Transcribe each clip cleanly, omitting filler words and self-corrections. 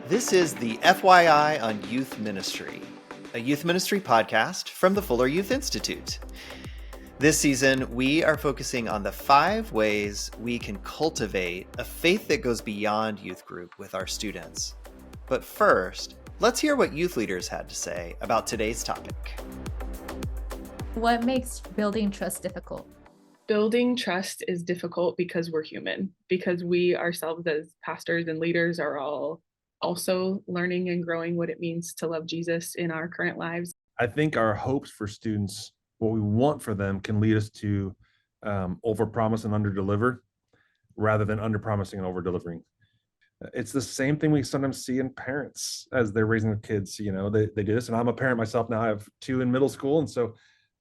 This is the FYI on Youth Ministry, a youth ministry podcast from the Fuller Youth Institute. This season, we are focusing on the 5 ways we can cultivate a faith that goes beyond youth group with our students. But first, let's hear what youth leaders had to say about today's topic. What makes building trust difficult? Building trust is difficult because we're human, because we ourselves as pastors and leaders are all also learning and growing what it means to love Jesus in our current lives. I think our hopes for students, what we want for them, can lead us to overpromise and underdeliver rather than underpromising and overdelivering. It's the same thing we sometimes see in parents as they're raising their kids. You know, they do this, and I'm a parent myself now. I have 2 in middle school, and so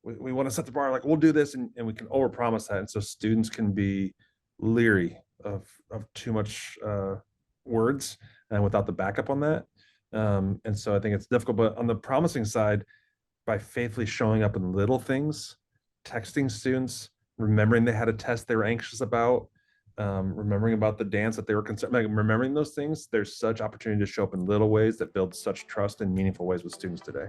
we want to set the bar like we'll do this, and we can overpromise that, and so students can be leery of too much words and without the backup on that. And so I think it's difficult. But on the promising side, by faithfully showing up in little things, texting students, remembering they had a test they were anxious about, remembering about the dance that they were concerned, like remembering those things, there's such opportunity to show up in little ways that build such trust in meaningful ways with students today.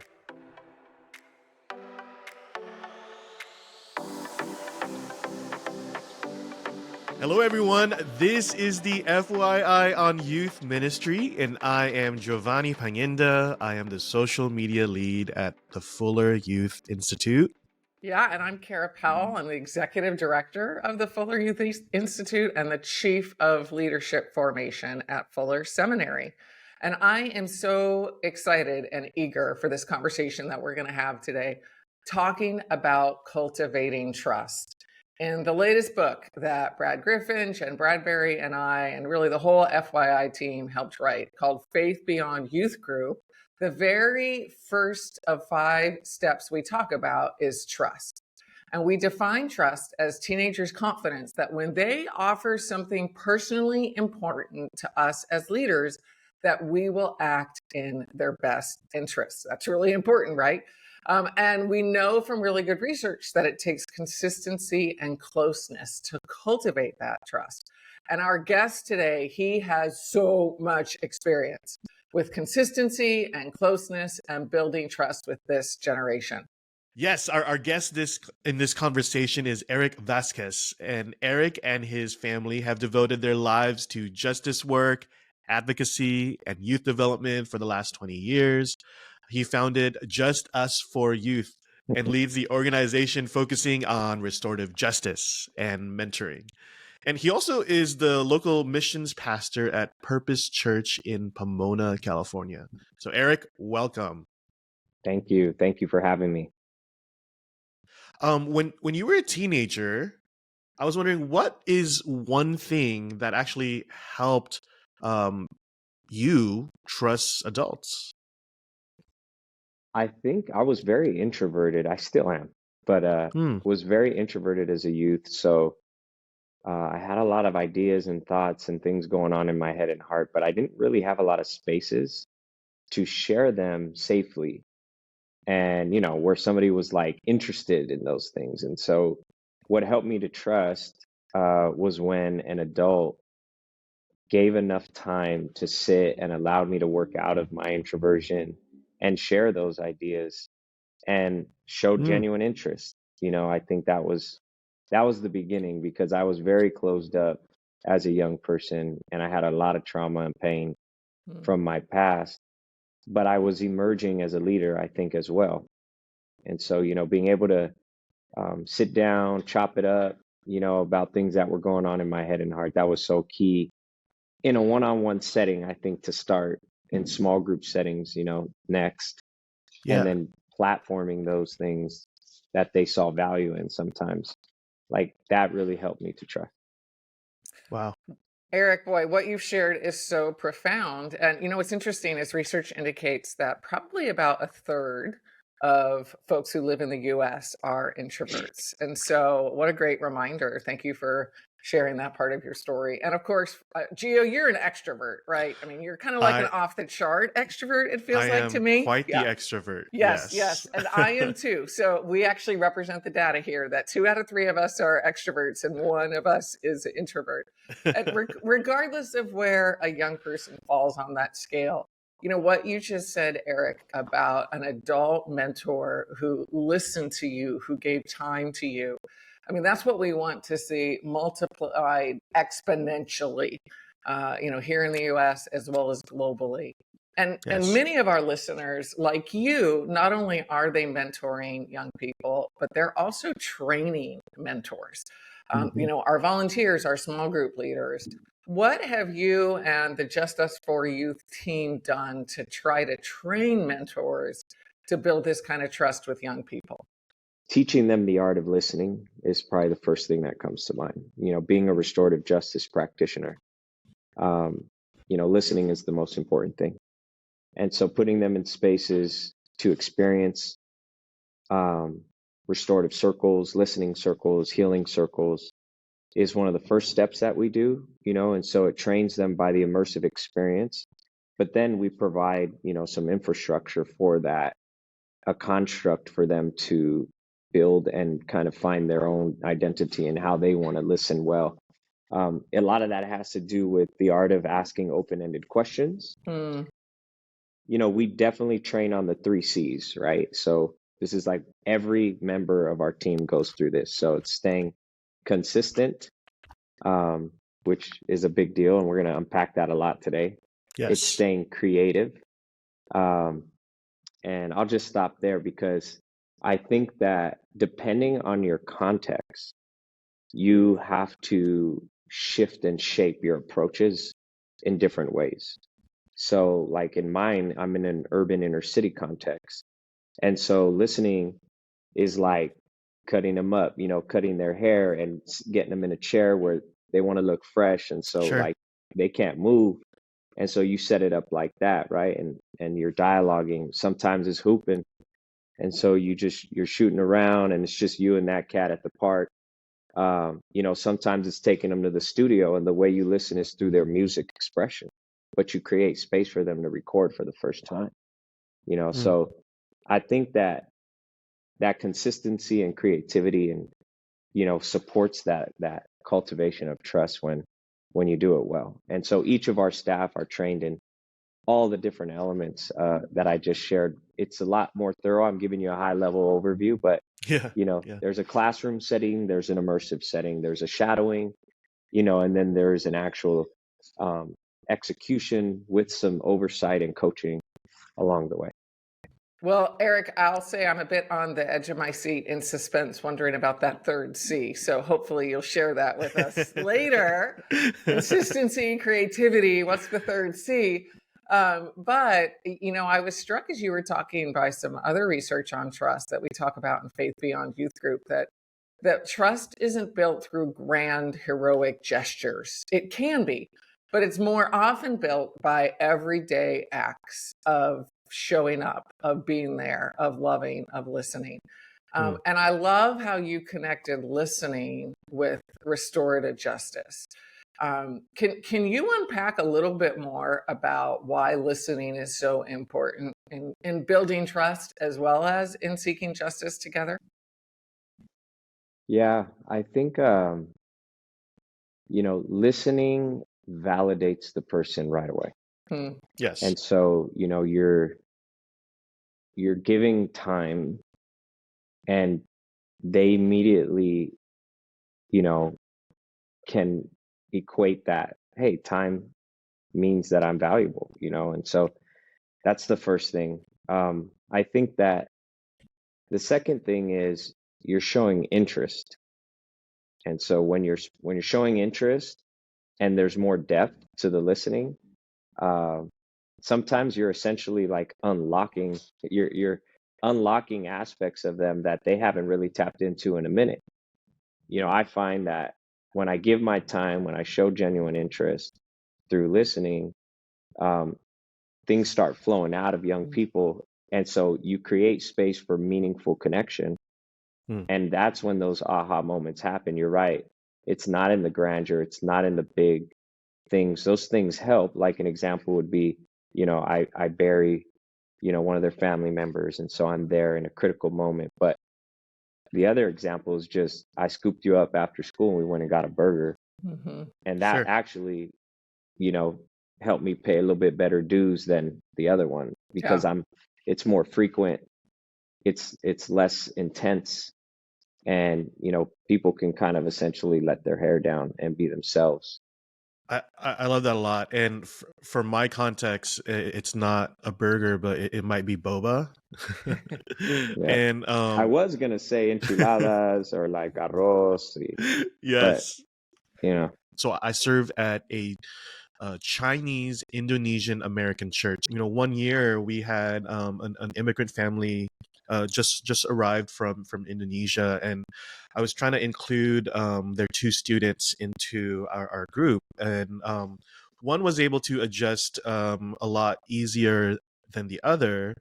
Hello, everyone. This is the FYI on Youth Ministry, and I am Giovanni Panienda. I am the social media lead at the Fuller Youth Institute. Yeah, and I'm Kara Powell. I'm the executive director of the Fuller Youth Institute and the chief of leadership formation at Fuller Seminary. And I am so excited and eager for this conversation that we're going to have today, talking about cultivating trust. In the latest book that Brad Griffin, Jen Bradbury, and I, and really the whole FYI team helped write, called Faith Beyond Youth Group, the very first of 5 steps we talk about is trust. And we define trust as teenagers' confidence that when they offer something personally important to us as leaders, that we will act in their best interests. That's really important, right? And we know from really good research that it takes consistency and closeness to cultivate that trust. And our guest today, he has so much experience with consistency and closeness and building trust with this generation. Yes, our guest in this conversation is Eric Vasquez. And Eric and his family have devoted their lives to justice work, advocacy, and youth development for the last 20 years. He founded Just Us for Youth and leads the organization focusing on restorative justice and mentoring. And he also is the local missions pastor at Purpose Church in Pomona, California. So Eric, welcome. Thank you. Thank you for having me. When you were a teenager, I was wondering, what is one thing that actually helped you trust adults? I think I was very introverted. I still am, but was very introverted as a youth. So I had a lot of ideas and thoughts and things going on in my head and heart, but I didn't really have a lot of spaces to share them safely. And, you know, where somebody was like interested in those things. And so what helped me to trust was when an adult gave enough time to sit and allowed me to work out of my introversion and share those ideas and showed genuine interest. You know, I think that was the beginning, because I was very closed up as a young person and I had a lot of trauma and pain from my past, but I was emerging as a leader, I think, as well. And so, you know, being able to sit down, chop it up, you know, about things that were going on in my head and heart, that was so key in a one-on-one setting, I think, to start. In small group settings, you know, next. Yeah. And then platforming those things that they saw value in sometimes. Like that really helped me to trust. Wow. Eric, boy, what you've shared is so profound. And, you know, what's interesting is research indicates that probably about 1/3 of folks who live in the U.S. are introverts. And so what a great reminder. Thank you for sharing that part of your story. And of course, Gio, you're an extrovert, right? I mean, you're kind of like an off the chart extrovert, it feels I like to am me. quite Yeah. the extrovert. Yes, Yes. and I am too. So we actually represent the data here that 2 out of 3 of us are extroverts and 1 of us is an introvert. And regardless of where a young person falls on that scale, you know, what you just said, Eric, about an adult mentor who listened to you, who gave time to you. I mean, that's what we want to see multiplied exponentially, you know, here in the US as well as globally. And many of our listeners, like you, not only are they mentoring young people, but they're also training mentors. You know, our volunteers, our small group leaders. What have you and the Just Us for Youth team done to try to train mentors to build this kind of trust with young people? Teaching them the art of listening is probably the first thing that comes to mind. You know, being a restorative justice practitioner, you know, listening is the most important thing. And so putting them in spaces to experience restorative circles, listening circles, healing circles is one of the first steps that we do, you know, and so it trains them by the immersive experience. But then we provide, you know, some infrastructure for that, a construct for them to build and kind of find their own identity and how they want to listen well. A lot of that has to do with the art of asking open-ended questions. You know, we definitely train on the 3 C's, right? So this is like every member of our team goes through this. So it's staying consistent, which is a big deal, and we're going to unpack that a lot today. Yes. It's staying creative. And I'll just stop there because I think that depending on your context, you have to shift and shape your approaches in different ways. So like in mine, I'm in an urban inner city context. And so listening is like cutting them up, you know, cutting their hair and getting them in a chair where they want to look fresh. And so like they can't move. And so you set it up like that, right? And you're dialoguing. Sometimes it's hooping. And so you're shooting around and it's just you and that cat at the park. You know, sometimes it's taking them to the studio and the way you listen is through their music expression, but you create space for them to record for the first time, you know? So I think that consistency and creativity and, you know, supports that cultivation of trust when you do it well. And so each of our staff are trained in all the different elements that I just shared. It's a lot more thorough. I'm giving you a high level overview, but you know, there's a classroom setting, there's an immersive setting, there's a shadowing, you know, and then there's an actual execution with some oversight and coaching along the way. Well, Eric, I'll say I'm a bit on the edge of my seat in suspense, wondering about that 3rd C. So hopefully you'll share that with us later. Consistency, creativity, what's the 3rd C? But, you know, I was struck as you were talking by some other research on trust that we talk about in Faith Beyond Youth Group, that trust isn't built through grand, heroic gestures. It can be, but it's more often built by everyday acts of showing up, of being there, of loving, of listening. And I love how you connected listening with restorative justice. Can you unpack a little bit more about why listening is so important in building trust as well as in seeking justice together? Yeah, I think, you know, listening validates the person right away. Yes. And so, you know, you're giving time and they immediately, you know, can equate that, hey, time means that I'm valuable, you know? And so that's the first thing. I think that the second thing is you're showing interest. And so when you're showing interest and there's more depth to the listening, sometimes you're essentially like you're unlocking aspects of them that they haven't really tapped into in a minute. You know, I find that when I give my time, when I show genuine interest through listening, things start flowing out of young people. And so you create space for meaningful connection. And that's when those aha moments happen. You're right. It's not in the grandeur. It's not in the big things. Those things help. Like an example would be, I bury, one of their family members, and so I'm there in a critical moment. But the other example is just I scooped you up after school and we went and got a burger, and that Sure. actually, you know, helped me pay a little bit better dues than the other one because Yeah. it's more frequent, it's less intense, and people can kind of essentially let their hair down and be themselves. I love that a lot. And for my context, it's not a burger, but it might be boba. Yeah. And I was gonna say enchiladas or like arroz, but yes. you know, So I serve at a Chinese Indonesian American church. One year we had an immigrant family just arrived from Indonesia, and I was trying to include their two students into our group, and one was able to adjust a lot easier than the other.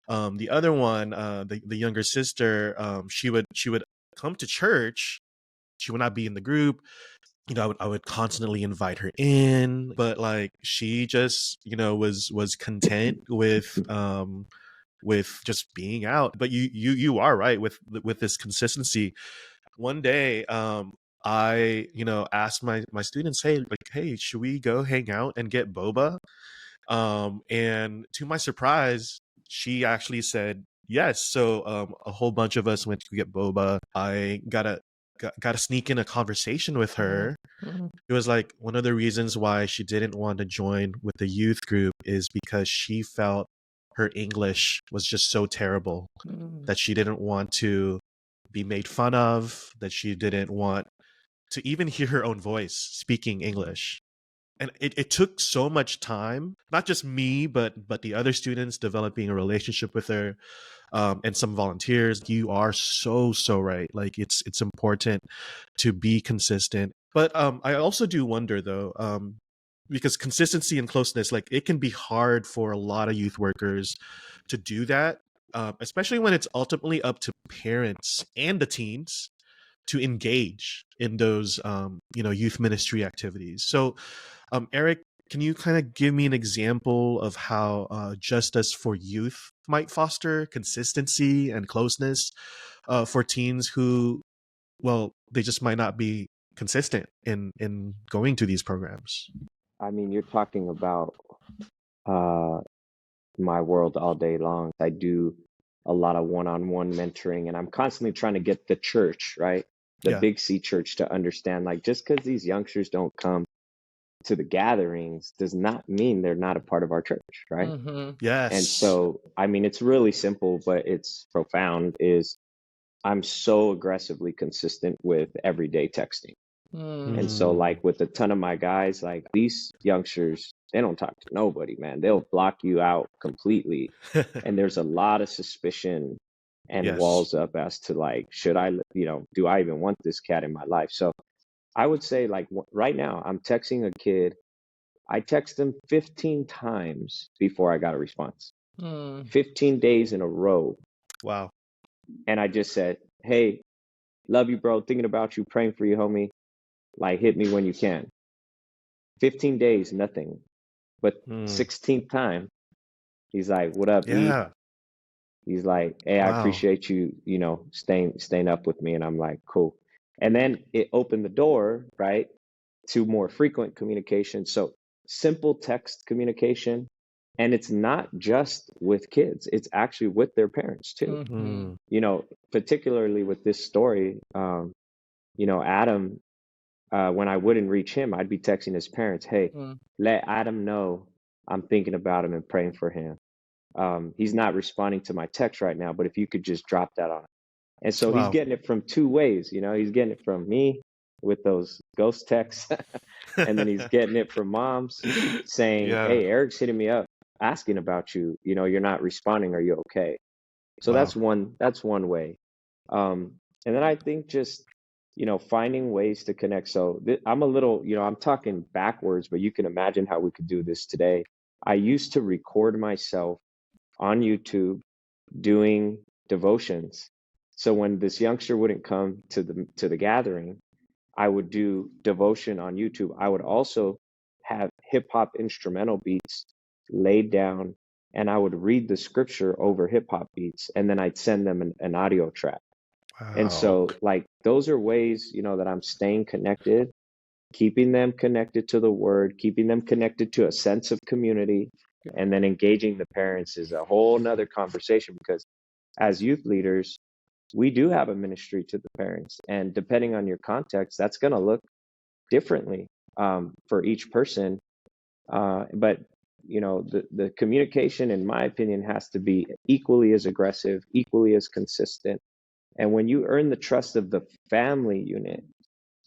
The other one, the younger sister, she would come to church. She would not be in the group. I would constantly invite her in, but like she just, was content with just being out. But you are right with this consistency. One day, I, asked my students, hey, should we go hang out and get boba? And to my surprise, she actually said yes. So a whole bunch of us went to get boba. I got to sneak in a conversation with her. It was like one of the reasons why she didn't want to join with the youth group is because she felt her English was just so terrible that she didn't want to be made fun of, that she didn't want to even hear her own voice speaking English. And it took so much time, not just me, but the other students developing a relationship with her, and some volunteers. You are so right. Like it's important to be consistent. But I also do wonder though, because consistency and closeness, like it can be hard for a lot of youth workers to do that, especially when it's ultimately up to parents and the teens to engage in those youth ministry activities. So Eric, can you kind of give me an example of how Justice for Youth might foster consistency and closeness for teens who, well, they just might not be consistent in going to these programs? I mean, you're talking about uh, my world all day long. I do a lot of one-on-one mentoring, and I'm constantly trying to get the church, right? The Yeah. Big C church to understand, like, just because these youngsters don't come to the gatherings does not mean they're not a part of our church, right? Yes. And so, I mean, it's really simple, but it's profound, is I'm so aggressively consistent with everyday texting. And so, like, with a ton of my guys, like these youngsters, they don't talk to nobody, man. They'll block you out completely. And there's a lot of suspicion and Yes. walls up as to like, should I, do I even want this cat in my life? So I would say, like, right now, I'm texting a kid. I text him 15 times before I got a response, 15 days in a row. Wow. And I just said, hey, love you, bro. Thinking about you, praying for you, homie. Like, hit me when you can. 15 days, nothing. But 16th time, he's like, what up, E? Yeah. He's like, hey, I Wow. appreciate you, staying up with me. And I'm like, cool. And then it opened the door, right, to more frequent communication. So simple text communication. And it's not just with kids, it's actually with their parents too. Particularly with this story, Adam, when I wouldn't reach him, I'd be texting his parents, hey, let Adam know I'm thinking about him and praying for him. He's not responding to my text right now, but if you could just drop that on him. And so he's Wow. getting it from two ways. He's getting it from me with those ghost texts, and then he's getting it from moms saying, Yeah. hey, Eric's hitting me up asking about you. You're not responding. Are you okay? So Wow. that's one way. And then I think just, finding ways to connect. So I'm a little, I'm talking backwards, but you can imagine how we could do this today. I used to record myself on YouTube doing devotions. So when this youngster wouldn't come to the gathering, I would do devotion on YouTube. I would also have hip hop instrumental beats laid down, and I would read the scripture over hip hop beats, and then I'd send them an audio track. And Wow. so, like, those are ways, that I'm staying connected, keeping them connected to the word, keeping them connected to a sense of community, and then engaging the parents is a whole nother conversation, because as youth leaders, we do have a ministry to the parents, and depending on your context, that's going to look differently for each person. But the communication, in my opinion, has to be equally as aggressive, equally as consistent. And when you earn the trust of the family unit,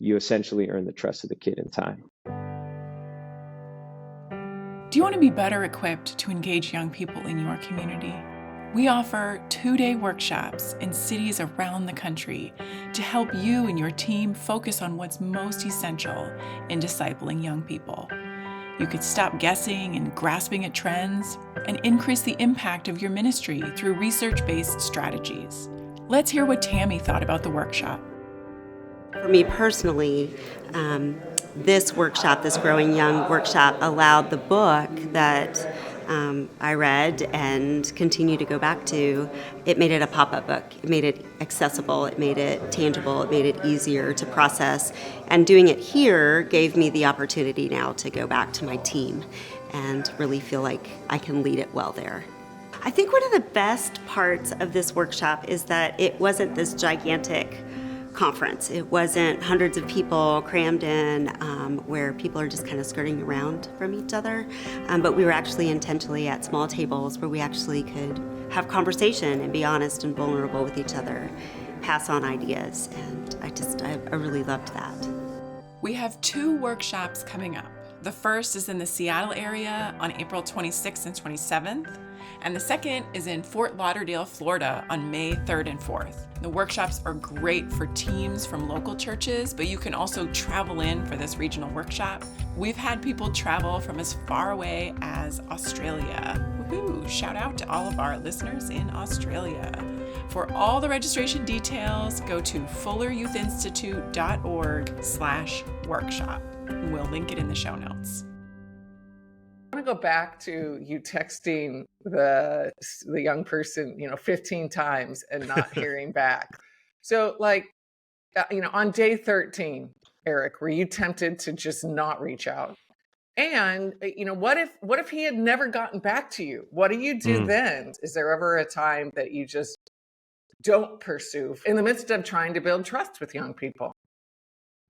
you essentially earn the trust of the kid in time. Do you want to be better equipped to engage young people in your community? We offer 2-day workshops in cities around the country to help you and your team focus on what's most essential in discipling young people. You could stop guessing and grasping at trends and increase the impact of your ministry through research-based strategies. Let's hear what Tammy thought about the workshop. For me personally, this workshop, this Growing Young workshop, allowed the book that I read and continue to go back to. It made it a pop-up book. It made it accessible. It made it tangible. It made it easier to process. And doing it here gave me the opportunity now to go back to my team and really feel like I can lead it well there. I think one of the best parts of this workshop is that it wasn't this gigantic conference. It wasn't hundreds of people crammed in where people are just kind of skirting around from each other, but we were actually intentionally at small tables where we actually could have conversation and be honest and vulnerable with each other, pass on ideas, and I really loved that. We have 2 workshops coming up. The first is in the Seattle area on April 26th and 27th, and the second is in Fort Lauderdale, Florida on May 3rd and 4th. The workshops are great for teams from local churches, but you can also travel in for this regional workshop. We've had people travel from as far away as Australia. Woohoo! Shout out to all of our listeners in Australia. For all the registration details, go to fulleryouth.institute.org/workshop. We'll link it in the show notes. I want to go back to you texting the young person, 15 times and not hearing back. So on day 13, Eric, were you tempted to just not reach out? And, what if he had never gotten back to you? What do you do then? Is there ever a time that you just don't pursue in the midst of trying to build trust with young people?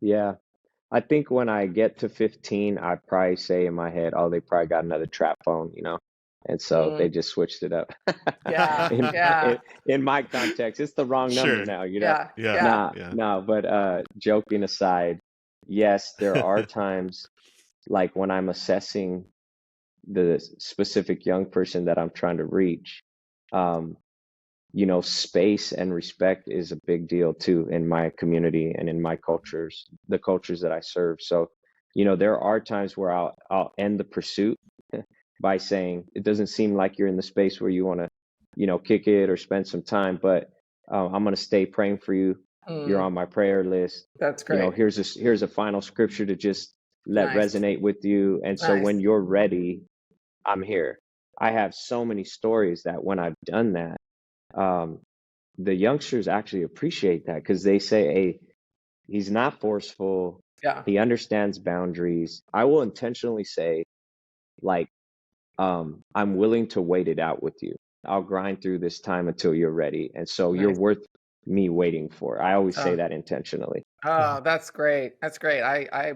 Yeah. I think when I get to 15, I probably say in my head, oh, they probably got another trap phone, and so they just switched it up. Yeah. In my context, it's the wrong number now, No, but joking aside, yes, there are times like when I'm assessing the specific young person that I'm trying to reach, space and respect is a big deal too in my community and in my cultures, the cultures that I serve. So, there are times where I'll end the pursuit by saying, it doesn't seem like you're in the space where you want to, kick it or spend some time, but I'm going to stay praying for you. You're on my prayer list. That's great. Here's a final scripture to just let resonate with you. And so when you're ready, I'm here. I have so many stories that when I've done that, the youngsters actually appreciate that because they say, hey, he's not forceful. Yeah. He understands boundaries. I will intentionally say, I'm willing to wait it out with you. I'll grind through this time until you're ready. And so you're worth me waiting for. I always say that intentionally. Oh, that's great. That's great. I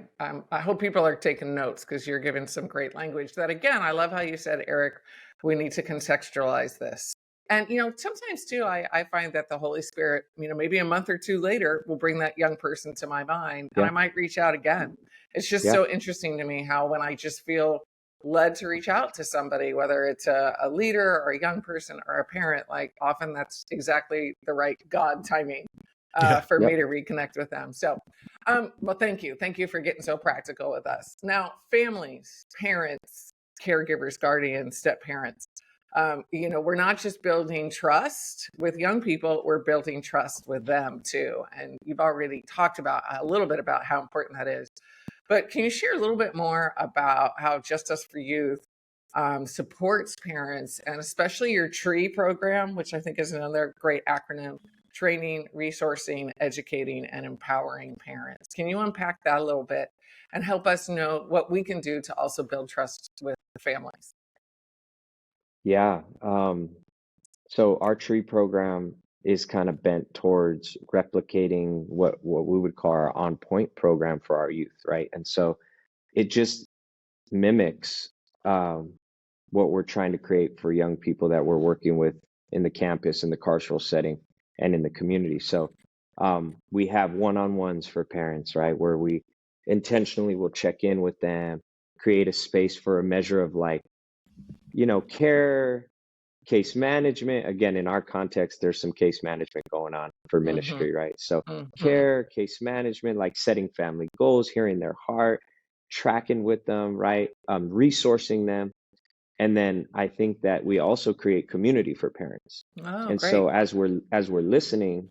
hope people are taking notes because you're giving some great language that, again, I love how you said, Eric, we need to contextualize this. And, sometimes too, I find that the Holy Spirit, maybe a month or 2 later will bring that young person to my mind and I might reach out again. It's just so interesting to me how when I just feel led to reach out to somebody, whether it's a leader or a young person or a parent, often that's exactly the right God timing for me to reconnect with them. So, well, thank you. Thank you for getting so practical with us. Now, families, parents, caregivers, guardians, step parents, We're not just building trust with young people, we're building trust with them too. And you've already talked about a little bit about how important that is. But can you share a little bit more about how Justice for Youth supports parents, and especially your TREE program, which I think is another great acronym: training, resourcing, educating, and empowering parents. Can you unpack that a little bit and help us know what we can do to also build trust with families? Yeah. So our tree program is kind of bent towards replicating what we would call our on point program for our youth, right? And so it just mimics what we're trying to create for young people that we're working with in the campus, in the carceral setting, and in the community. So we have one-on-ones for parents, right, where we intentionally will check in with them, create a space for a measure of care, case management. Again, in our context, there's some case management going on for ministry, right? So care, case management, like setting family goals, hearing their heart, tracking with them, right? Resourcing them. And then I think that we also create community for parents. Oh, And great. so as we're listening,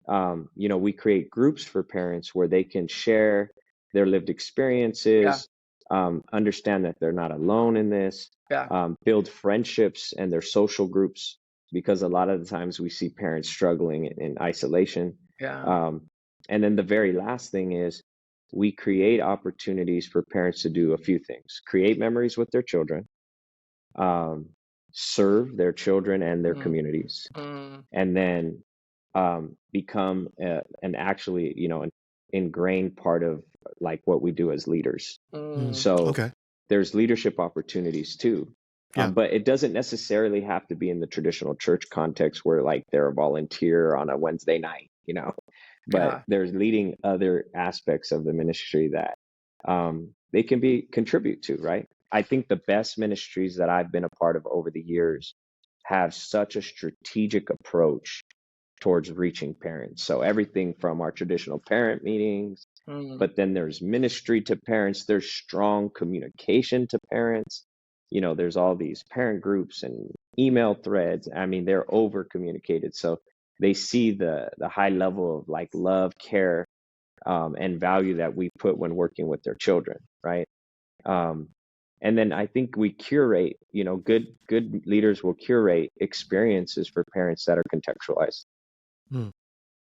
we create groups for parents where they can share their lived experiences, understand that they're not alone in this, build friendships and their social groups, because a lot of the times we see parents struggling in isolation. And then the very last thing is we create opportunities for parents to do a few things: create memories with their children, serve their children and their communities, and then become an actually, an ingrained part of like what we do as leaders. So Okay. there's leadership opportunities too. Yeah. But it doesn't necessarily have to be in the traditional church context where like they're a volunteer on a Wednesday night, but there's leading other aspects of the ministry that they can contribute to, right? I think the best ministries that I've been a part of over the years have such a strategic approach towards reaching parents. So everything from our traditional parent meetings, but then there's ministry to parents, there's strong communication to parents. There's all these parent groups and email threads. I mean, they're over communicated. So they see the high level of like love, care, and value that we put when working with their children, right? And then I think we curate, good leaders will curate experiences for parents that are contextualized.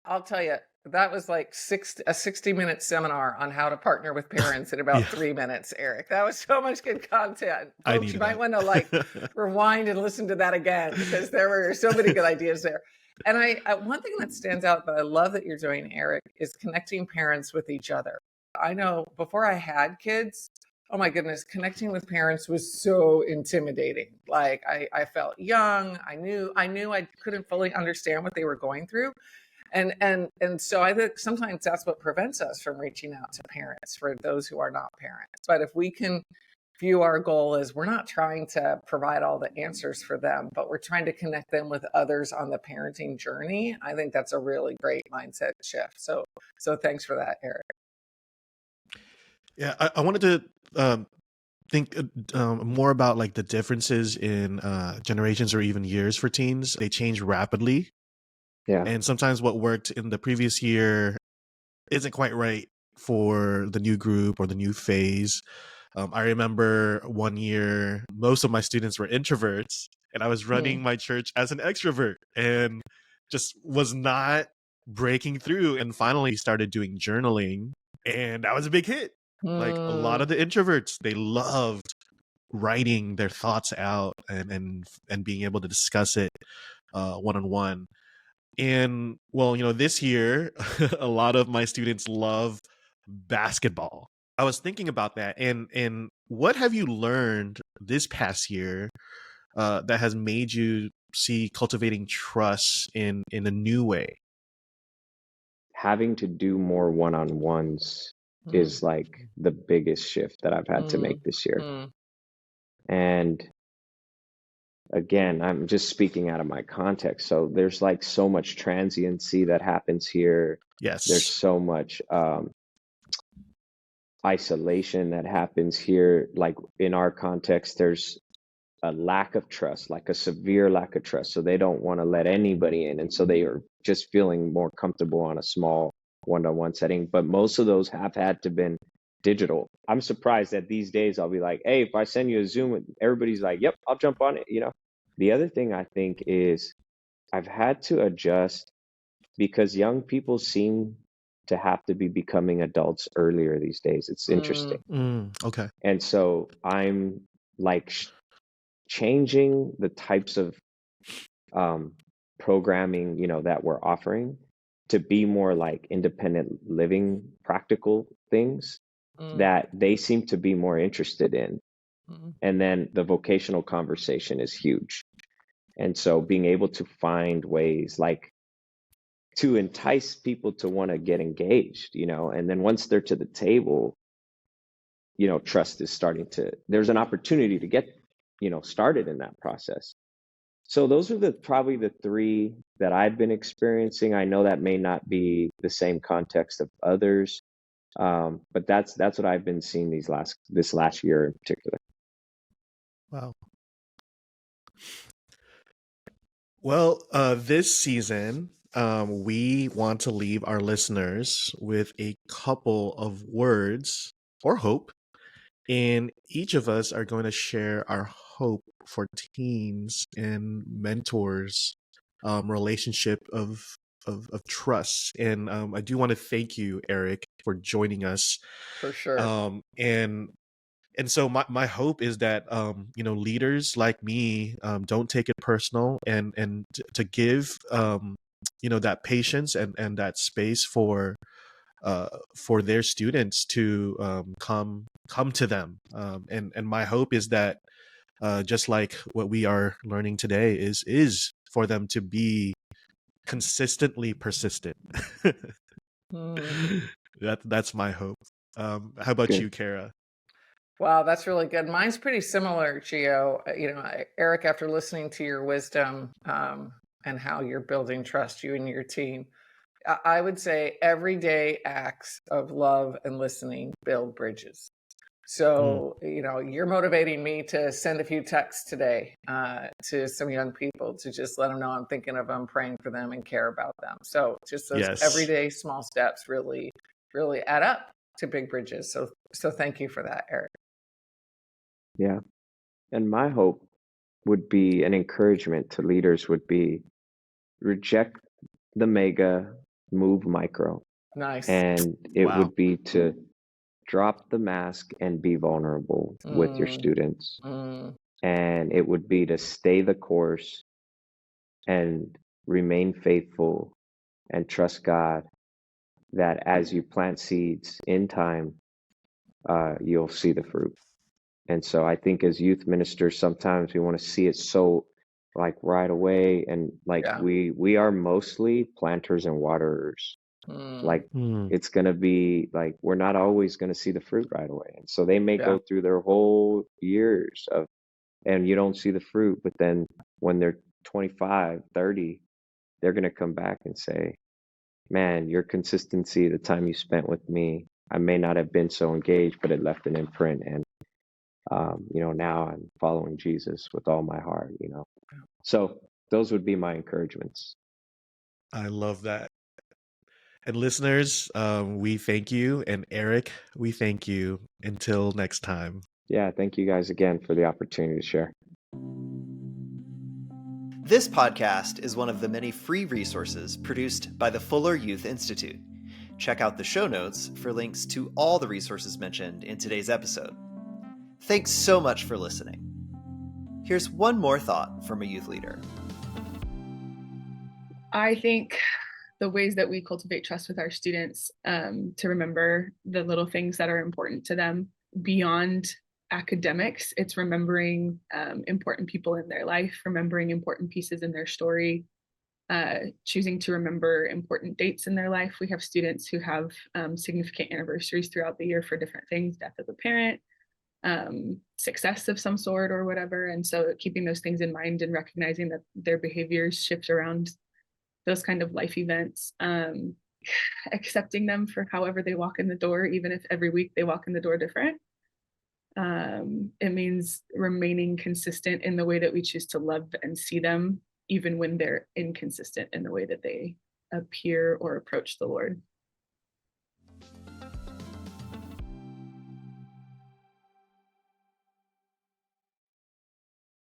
I'll tell you, that was like a 60-minute seminar on how to partner with parents in about 3 minutes, Eric. That was so much good content. Folks, you might want to rewind and listen to that again, because there were so many good ideas there. And one thing that stands out that I love that you're doing, Eric, is connecting parents with each other. I know before I had kids, oh my goodness, connecting with parents was so intimidating. Like I felt young. I knew I couldn't fully understand what they were going through. And so I think sometimes that's what prevents us from reaching out to parents, for those who are not parents. But if we can view our goal as we're not trying to provide all the answers for them, but we're trying to connect them with others on the parenting journey, I think that's a really great mindset shift. So thanks for that, Eric. Yeah, I wanted to think more about like the differences in generations or even years for teens. They change rapidly. Yeah. And sometimes what worked in the previous year isn't quite right for the new group or the new phase. I remember one year, most of my students were introverts, and I was running my church as an extrovert and just was not breaking through. And finally started doing journaling, and that was a big hit. Like a lot of the introverts, they loved writing their thoughts out and being able to discuss it one-on-one. And well, this year, a lot of my students love basketball. I was thinking about that, and what have you learned this past year that has made you see cultivating trust in a new way? Having to do more one-on-ones is like the biggest shift that I've had to make this year. And again, I'm just speaking out of my context. So there's like so much transiency that happens here. Yes. There's so much isolation that happens here. Like in our context, there's a lack of trust, like a severe lack of trust. So they don't want to let anybody in. And so they are just feeling more comfortable on a small one-on-one setting. But most of those have had to been digital. I'm surprised that these days I'll be like, hey, if I send you a Zoom, everybody's like, yep, I'll jump on it. The other thing I think is I've had to adjust because young people seem to have to be becoming adults earlier these days. It's interesting. Okay. And so I'm like changing the types of programming, that we're offering to be more like independent living, practical things that they seem to be more interested in. And then the vocational conversation is huge. And so being able to find ways like to entice people to want to get engaged, and then once they're to the table, trust is there's an opportunity to get, started in that process. So those are probably the three that I've been experiencing. I know that may not be the same context of others, but that's what I've been seeing this last year in particular. Wow. Well, this season, we want to leave our listeners with a couple of words or hope. And each of us are going to share our hope for teens and mentors, relationship of trust. And I do want to thank you, Eric, for joining us. For sure. And so my hope is that leaders like me don't take it personal and to give that patience and that space for their students to come to them, and my hope is that just like what we are learning today is for them to be consistently persistent. That's my hope. How about Good. you, Kara? Wow, that's really good. Mine's pretty similar, Gio. Eric, after listening to your wisdom and how you're building trust, you and your team, I would say everyday acts of love and listening build bridges. So, you're motivating me to send a few texts today to some young people to just let them know I'm thinking of them, praying for them, and care about them. So just those Yes. everyday small steps really, really add up to big bridges. So thank you for that, Eric. Yeah. And my hope would be an encouragement to leaders would be reject the mega, move micro. Nice. And it Wow. would be to drop the mask and be vulnerable with your students. And it would be to stay the course and remain faithful and trust God that as you plant seeds in time, you'll see the fruit. And so I think as youth ministers, sometimes we want to see it so like right away. And like Yeah. we are mostly planters and waterers. Like it's going to be like, we're not always going to see the fruit right away. And so they may go through their whole years and you don't see the fruit, but then when they're 25, 30, they're going to come back and say, man, your consistency, the time you spent with me, I may not have been so engaged, but it left an imprint. And now I'm following Jesus with all my heart, So those would be my encouragements. I love that. And listeners, we thank you. And Eric, we thank you. Until next time. Yeah, thank you guys again for the opportunity to share. This podcast is one of the many free resources produced by the Fuller Youth Institute. Check out the show notes for links to all the resources mentioned in today's episode. Thanks so much for listening. Here's one more thought from a youth leader. I think the ways that we cultivate trust with our students, to remember the little things that are important to them beyond academics, it's remembering important people in their life, remembering important pieces in their story, choosing to remember important dates in their life. We have students who have significant anniversaries throughout the year for different things, death of a parent, success of some sort or whatever. And so keeping those things in mind and recognizing that their behaviors shift around those kind of life events, accepting them for however they walk in the door, even if every week they walk in the door different. It means remaining consistent in the way that we choose to love and see them, even when they're inconsistent in the way that they appear or approach the Lord.